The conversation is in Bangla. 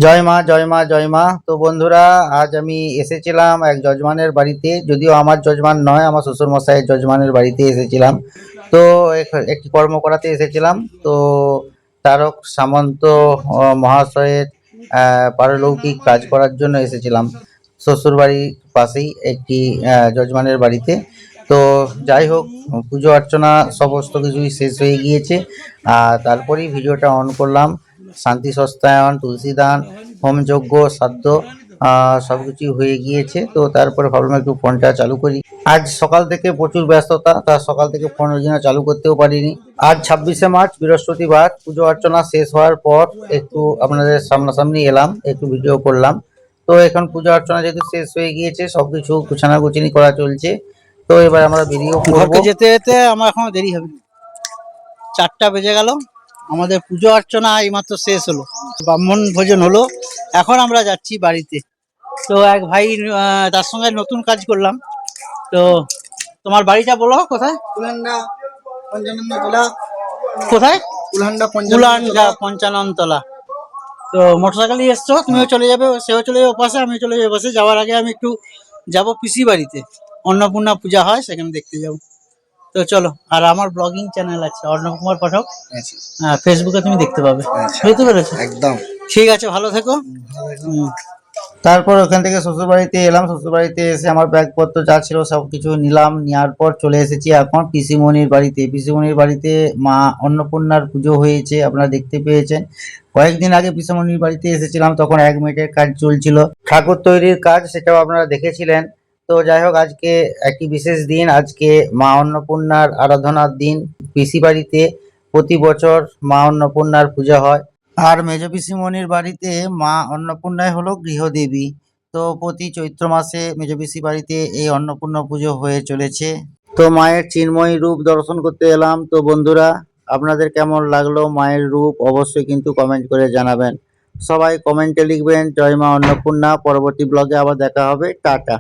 জয় মা, জয় মা, জয় মা। তো বন্ধুরা, আজ আমি এসেছিলাম এক যজমানের বাড়িতে। যদিও আমার যজমান নয়, আমার শ্বশুর মশাইয়ের যজমানের বাড়িতে এসেছিলাম। তো একটি কর্ম করাতে এসেছিলাম। তো তারক সামন্ত মহাশয়ের পারলৌকিক কাজ করার জন্য এসেছিলাম শ্বশুর বাড়ির পাশেই একটি যজমানের বাড়িতে। তো যাই হোক, পুজো অর্চনা সমস্ত কিছুই শেষ হয়ে গিয়েছে। আর তারপরেই ভিডিওটা অন করলাম। শান্তি সস্তায়ন, তুলসী দান, হোমযজ্ঞ, শ্রাদ্ধ সবকিছুই হয়ে গিয়েছে। তো তারপরে ভাবলাম একটু ফোনটা চালু করি। আজ সকাল থেকে প্রচুর ব্যস্ততা, তার সকাল থেকে ফোন ওই জন্য চালু করতেও পারিনি। আজ 26শে মার্চ, বৃহস্পতিবার। পুজো অর্চনা শেষ হওয়ার পর একটু আপনাদের সামনাসামনি এলাম, একটু ভিডিও করলাম। তো এখন পুজো অর্চনা যেহেতু শেষ হয়ে গিয়েছে, সবকিছু গুছানাগুছিনি করা চলছে। তো এবার আমরা বেরিয়েও পড়বো। ঘরকে যেতে যেতে আমার এখনো দেরি হবে, 4টা বেজে গেল। আমাদের পুজো অর্চনা এইমাত্র শেষ হলো, ব্রাহ্মণ ভোজন হলো। এখন আমরা যাচ্ছি বাড়িতে। তো এক ভাই, তার সঙ্গে নতুন কাজ করলাম। তো তোমার বাড়িটা বলো কোথায়? কুলান্ডা পঞ্চানন তলা। কোথায়? কুলান্ডা কুলান্ডা পঞ্চাননতলা। তো মোটরসাইকেল নিয়ে এসছো, তুমিও চলে যাবে, সেও চলে যাবে পাশে, আমিও চলে যাবে পাশে। যাওয়ার আগে আমি একটু যাবো পিসি বাড়িতে, অন্নপূর্ণা পূজা হয়, সেখানে দেখতে যাবো। তো চলো। আর আমার ব্লগিং চ্যানেল আছে অর্ণব কুমার পাঠক, ফেসবুকে তুমি দেখতে পাবে। বুঝতে পেরেছো? একদম ঠিক আছে, ভালো থেকো। তারপর ওখান থেকে শ্বশুরবাড়িতে এলাম। শ্বশুরবাড়িতে এসে আমার ব্যাগপত্র যা ছিল সব কিছু নিলাম। নেওয়ার পর চলে এসেছি এখন পিসিমণির বাড়িতে। পিসিমণির বাড়িতে মা অন্নপূর্ণার পুজো হয়েছে, আপনারা দেখতে পেয়েছেন। কয়েকদিন আগে পিসিমণির বাড়িতে এসেছিলাম, তখন 1 মিনিটের কাজ চলছিল, ঠাকুর তৈরির কাজ, সেটাও আপনারা দেখেছিলেন। তো যাই হোক, আজকে একটি বিশেষ দিন। আজকে মা অন্নপূর্ণার আরাধনার দিন। পিসি বাড়িতে প্রতি বছর মা অন্নপূর্ণার পূজা হয়। আর মেজ পিসিমণির বাড়িতে মা অন্নপূর্ণাই হলো গৃহদেবী। তো প্রতি চৈত্র মাসে মেজ পিসি বাড়িতে এই অন্নপূর্ণা পুজো হয়ে চলেছে। তো মায়ের চিন্ময়ী রূপ দর্শন করতে এলাম। তো বন্ধুরা, আপনাদের কেমন লাগলো মায়ের রূপ অবশ্যই কিন্তু কমেন্ট করে জানাবেন। সবাই কমেন্টে লিখবেন জয় মা অন্নপূর্ণা। পরবর্তী ব্লগে আবার দেখা হবে। টাটা।